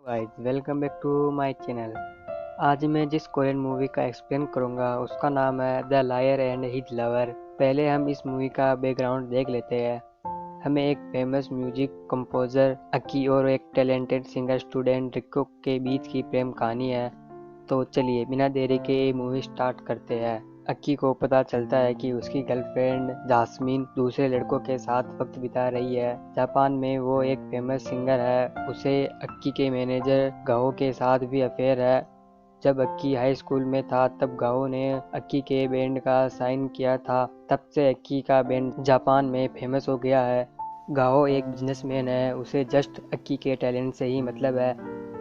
Guys welcome back to my channel. आज मैं जिस कोरियन मूवी का एक्सप्लेन करूंगा उसका नाम है the lawyer and his lover. पहले हम इस मूवी का बैकग्राउंड देख लेते हैं। हमें एक फेमस म्यूजिक कंपोजर अकी और एक टैलेंटेड सिंगर स्टूडेंट रिको के बीच की प्रेम कहानी है। तो चलिए बिना देरी के मूवी स्टार्ट करते हैं। अक्की को पता चलता है कि उसकी गर्लफ्रेंड जास्मीन दूसरे लड़कों के साथ वक्त बिता रही है। जापान में वो एक फेमस सिंगर है। उसे अक्की के मैनेजर गाओ के साथ भी अफेयर है। जब अक्की हाई स्कूल में था तब गाओ ने अक्की के बैंड का साइन किया था। तब से अक्की का बैंड जापान में फेमस हो गया है। गाओ एक बिजनेसमैन है। उसे जस्ट अक्की के टैलेंट से ही मतलब है,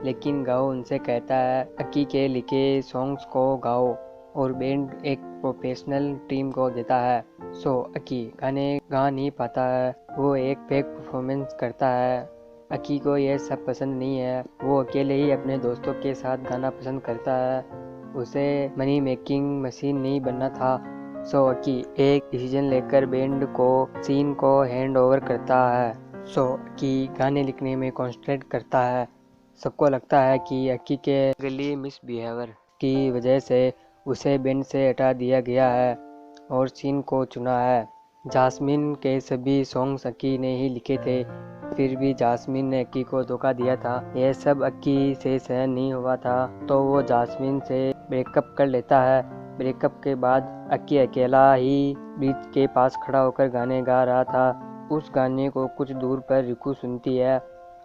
लेकिन गाओ उनसे कहता है अक्की के लिखे सॉन्ग्स को गाओ और बैंड एक प्रोफेशनल टीम को देता है। अक्की गाने गा नहीं पाता है। वो एक फेक परफॉर्मेंस करता है। अक्की को यह सब पसंद नहीं है। वो अकेले ही अपने दोस्तों के साथ गाना पसंद करता है। उसे मनी मेकिंग मशीन नहीं बनना था। अक्की एक डिसीजन लेकर बैंड को सीन को हैंड ओवर करता है। अक्की गाने लिखने में कॉन्सेंट्रेट करता है। सबको लगता है कि अक्की के गली मिसबिहेवियर की वजह से उसे बैंड से हटा दिया गया है और सीन को चुना है। जास्मिन के सभी सॉन्ग्स अक्की ने ही लिखे थे, फिर भी जास्मिन ने अक्की को धोखा दिया था। यह सब अक्की से सहन नहीं हुआ था तो वो जास्मिन से ब्रेकअप कर लेता है। ब्रेकअप के बाद अक्की अकेला ही ब्रिज के पास खड़ा होकर गाने गा रहा था। उस गाने को कुछ दूर पर रिकू सुनती है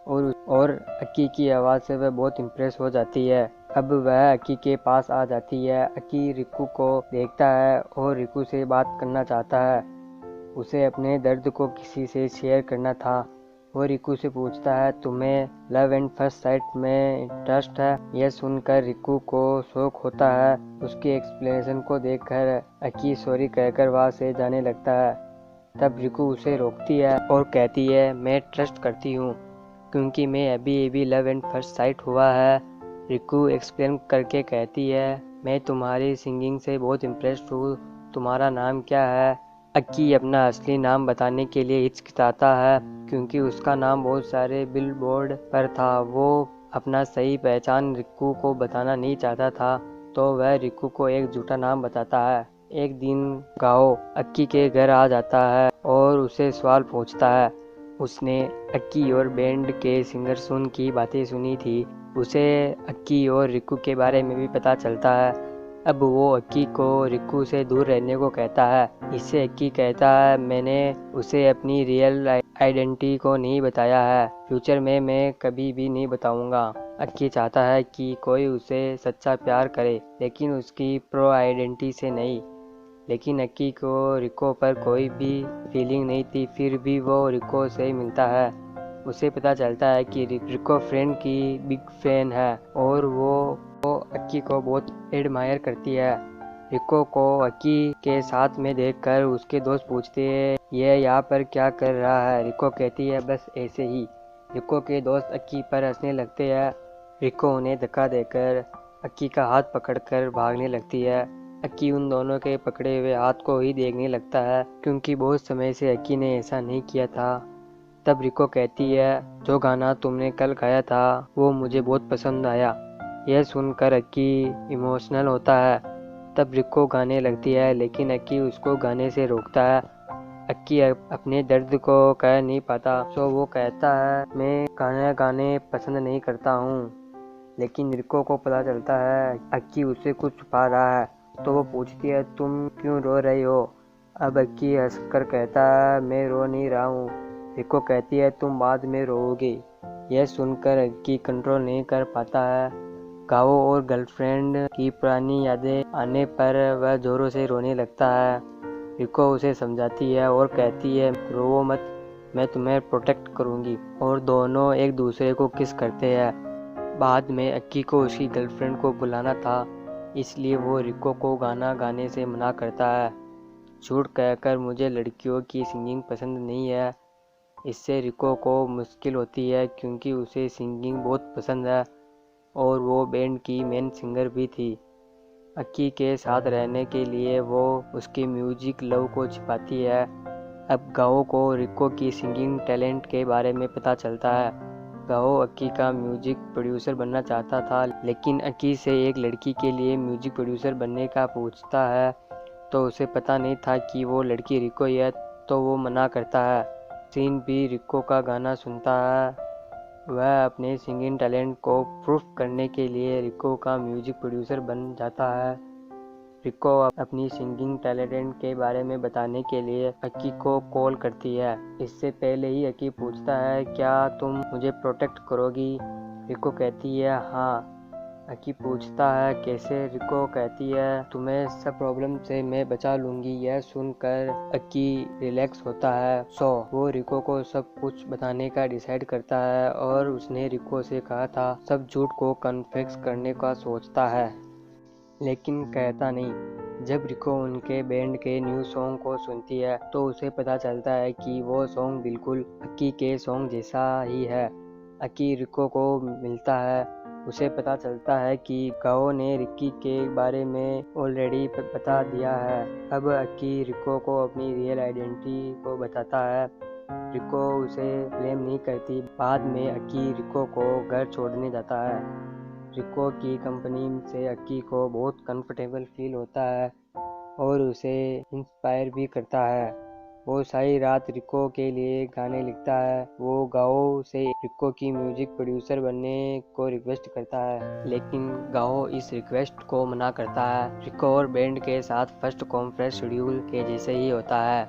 और अक्की की आवाज़ से वह बहुत इम्प्रेस हो जाती है। अब वह अक्की के पास आ जाती है। अक्की रिकू को देखता है और रिकू से बात करना चाहता है। उसे अपने दर्द को किसी से शेयर करना था। वो रिकू से पूछता है तुम्हें लव एंड फर्स्ट साइट में इंटरेस्ट है। यह सुनकर रिकू को शौक होता है। उसकी एक्सप्लेनेशन को देखकर अक्की सॉरी कहकर वहाँ से जाने लगता है। तब रिकू उसे रोकती है और कहती है मैं ट्रस्ट करती हूँ क्योंकि मैं अभी लव एंड फर्स्ट साइट हुआ है। रिकू एक्सप्लेन करके कहती है मैं तुम्हारी सिंगिंग से बहुत इम्प्रेस्ड हूँ। तुम्हारा नाम क्या है? अक्की अपना असली नाम बताने के लिए हिचकिचाता है क्योंकि उसका नाम बहुत सारे बिलबोर्ड पर था। वो अपना सही पहचान रिकू को बताना नहीं चाहता था तो वह रिकू को एक झूठा नाम बताता है। एक दिन गाओ अक्की के घर आ जाता है और उसे सवाल पूछता है। उसने अक्की और बैंड के सिंगर सुन की बातें सुनी थी। उसे अक्की और रिकू के बारे में भी पता चलता है। अब वो अक्की को रिकू से दूर रहने को कहता है। इससे अक्की कहता है मैंने उसे अपनी रियल आइडेंटिटी को नहीं बताया है। फ्यूचर में मैं कभी भी नहीं बताऊंगा। अक्की चाहता है कि कोई उसे सच्चा प्यार करे लेकिन उसकी प्रो आइडेंटिटी से नहीं। लेकिन अक्की को रिको पर कोई भी फीलिंग नहीं थी। फिर भी वो रिको से मिलता है। उसे पता चलता है कि रिको फ्रेंड की बिग फैन है और वो अक्की को बहुत एडमायर करती है। रिको को अक्की के साथ में देखकर उसके दोस्त पूछते हैं ये यहाँ पर क्या कर रहा है? रिको कहती है बस ऐसे ही। रिको के दोस्त अक्की पर हंसने लगते हैं। रिको उन्हें धक्का देकर अक्की का हाथ पकड़कर भागने लगती है। अक्की उन दोनों के पकड़े हुए हाथ को ही देखने लगता है क्योंकि बहुत समय से अक्की ने ऐसा नहीं किया था। तब रिको कहती है जो गाना तुमने कल गाया था वो मुझे बहुत पसंद आया। यह सुनकर अक्की इमोशनल होता है। तब रिको गाने लगती है लेकिन अक्की उसको गाने से रोकता है। अक्की अपने दर्द को कह नहीं पाता तो वो कहता है मैं गाने गाने पसंद नहीं करता हूँ। लेकिन रिको को पता चलता है अक्की उससे कुछ छुपा रहा है तो वो पूछती है तुम क्यों रो रही हो? अब अक्की हंसकर कहता है मैं रो नहीं रहा हूँ। रिको कहती है तुम बाद में रोओगी। यह सुनकर अक्की कंट्रोल नहीं कर पाता है। गाओ और गर्लफ्रेंड की पुरानी यादें आने पर वह जोरों से रोने लगता है। रिको उसे समझाती है और कहती है रोवो मत, मैं तुम्हें प्रोटेक्ट करूंगी। और दोनों एक दूसरे को किस करते हैं। बाद में अक्की को उसकी गर्लफ्रेंड को बुलाना था इसलिए वो रिको को गाना गाने से मना करता है। झूठ कहकर मुझे लड़कियों की सिंगिंग पसंद नहीं है। इससे रिको को मुश्किल होती है क्योंकि उसे सिंगिंग बहुत पसंद है और वो बैंड की मेन सिंगर भी थी। अक्की के साथ रहने के लिए वो उसके म्यूजिक लव को छिपाती है। अब गाओ को रिको की सिंगिंग टैलेंट के बारे में पता चलता है। गाओ अक्की का म्यूजिक प्रोड्यूसर बनना चाहता था, लेकिन अक्की से एक लड़की के लिए म्यूजिक प्रोड्यूसर बनने का पूछता है तो उसे पता नहीं था कि वो लड़की रिको है, तो वो मना करता है। सीन भी रिको का गाना सुनता है। वह अपने सिंगिंग टैलेंट को प्रूफ करने के लिए रिको का म्यूजिक प्रोड्यूसर बन जाता है। रिको अपनी सिंगिंग टैलेंट के बारे में बताने के लिए अक्की को कॉल करती है। इससे पहले ही अक्की पूछता है, क्या तुम मुझे प्रोटेक्ट करोगी? रिको कहती है हाँ। अक्की पूछता है कैसे? रिको कहती है तुम्हें सब प्रॉब्लम से मैं बचा लूंगी। यह सुनकर अक्की रिलैक्स होता है। वो रिको को सब कुछ बताने का डिसाइड करता है और उसने रिको से कहा था सब झूठ को कन्फेस करने का सोचता है, लेकिन कहता नहीं। जब रिको उनके बैंड के न्यू सॉन्ग को सुनती है तो उसे पता चलता है कि वो सॉन्ग बिल्कुल अक्की के सॉन्ग जैसा ही है। अक्की रिको को मिलता है। उसे पता चलता है कि गाओ ने रिकी के बारे में ऑलरेडी बता दिया है। अब अक्की रिको को अपनी रियल आइडेंटिटी को बताता है। रिको उसे ब्लेम नहीं करती। बाद में अक्की रिको को घर छोड़ने जाता है। रिको की कंपनी से अक्की को बहुत कंफर्टेबल फील होता है और उसे इंस्पायर भी करता है। वो सारी रात रिको के लिए गाने लिखता है। वो गाओ से रिको की म्यूजिक प्रोड्यूसर बनने को रिक्वेस्ट करता है, लेकिन गाओ इस रिक्वेस्ट को मना करता है। रिको और बैंड के साथ फर्स्ट कॉन्फ्रेंस शेड्यूल के जैसे ही होता है।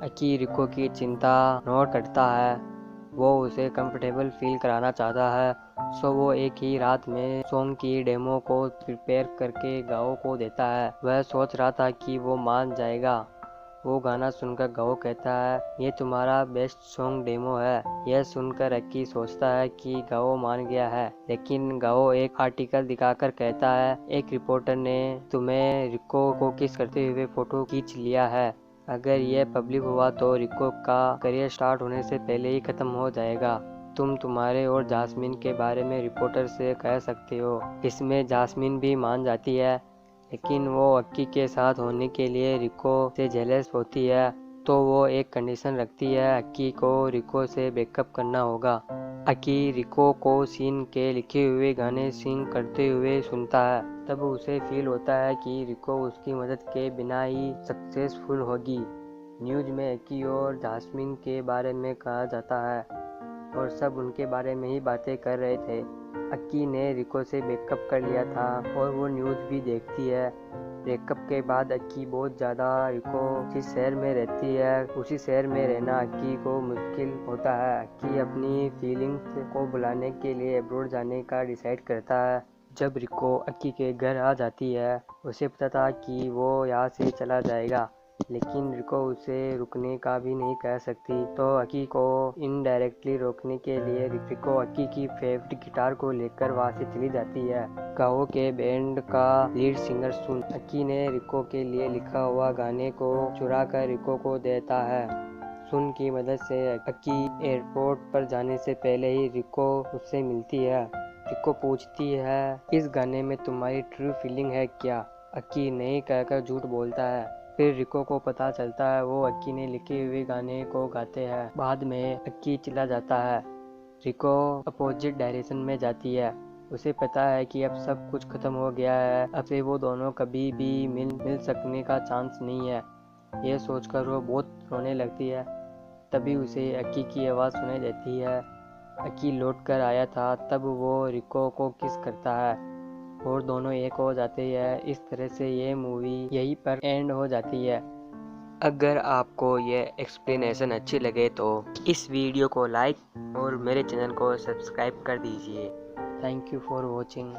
अक्की रिको की चिंता नोट करता है। वो उसे कंफर्टेबल फील कराना चाहता है, वो एक ही रात में सॉन्ग की डेमो को प्रिपेयर करके गाओ को देता है। वह सोच रहा था कि वो मान जाएगा। वो गाना सुनकर गाओ कहता है ये तुम्हारा बेस्ट सॉन्ग डेमो है। यह सुनकर अक्की सोचता है कि गाओ मान गया है, लेकिन गाओ एक आर्टिकल दिखाकर कहता है एक रिपोर्टर ने तुम्हें रिको को किस करते हुए फोटो खींच लिया है। अगर यह पब्लिक हुआ तो रिको का करियर स्टार्ट होने से पहले ही खत्म हो जाएगा। तुम तुम्हारे और जास्मिन के बारे में रिपोर्टर से कह सकते हो। इसमें जास्मिन भी मान जाती है, लेकिन वो अक्की के साथ होने के लिए रिको से जेलस होती है, तो वो एक कंडीशन रखती है अक्की को रिको से ब्रेकअप करना होगा। अक्की रिको को सीन के लिखे हुए गाने सिंग करते हुए सुनता है। तब उसे फील होता है कि रिको उसकी मदद के बिना ही सक्सेसफुल होगी। न्यूज में अक्की और जास्मिन के बारे में कहा जाता है और सब उनके बारे में ही बातें कर रहे थे। अक्की ने रिको से ब्रेकअप कर लिया था और वो न्यूज़ भी देखती है। ब्रेकअप के बाद अक्की बहुत ज़्यादा रिको जिस शहर में रहती है उसी शहर में रहना अक्की को मुश्किल होता है। अक्की अपनी फीलिंग्स को बुलाने के लिए अब्रॉड जाने का डिसाइड करता है। जब रिको अक्की के घर आ जाती है उसे पता था कि वो यहाँ से चला जाएगा, लेकिन रिको उसे रुकने का भी नहीं कह सकती, तो अक्की को इनडायरेक्टली रोकने के लिए रिको अक्की की फेवरेट गिटार को लेकर वहाँ से चली जाती है। गाओ के बैंड का लीड सिंगर सुन अक्की ने रिको के लिए लिखा हुआ गाने को चुरा कर रिको को देता है। सुन की मदद से अक्की एयरपोर्ट पर जाने से पहले ही रिको उससे मिलती है। रिको पूछती है इस गाने में तुम्हारी ट्रू फीलिंग है क्या? अक्की नहीं कहकर झूठ बोलता है। फिर रिको को पता चलता है वो अक्की ने लिखे हुए गाने को गाते हैं। बाद में अक्की चला जाता है। रिको अपोजिट डायरेक्शन में जाती है। उसे पता है कि अब सब कुछ खत्म हो गया है, अब से वो दोनों कभी भी मिल सकने का चांस नहीं है। यह सोचकर वो बहुत रोने लगती है। तभी उसे अक्की की आवाज़ सुनाई देती है। अक्की लौट कर आया था। तब वो रिको को किस करता है और दोनों एक हो जाते हैं। इस तरह से ये मूवी यहीं पर एंड हो जाती है। अगर आपको ये एक्सप्लेनेशन अच्छी लगे तो इस वीडियो को लाइक और मेरे चैनल को सब्सक्राइब कर दीजिए। Thank you for watching.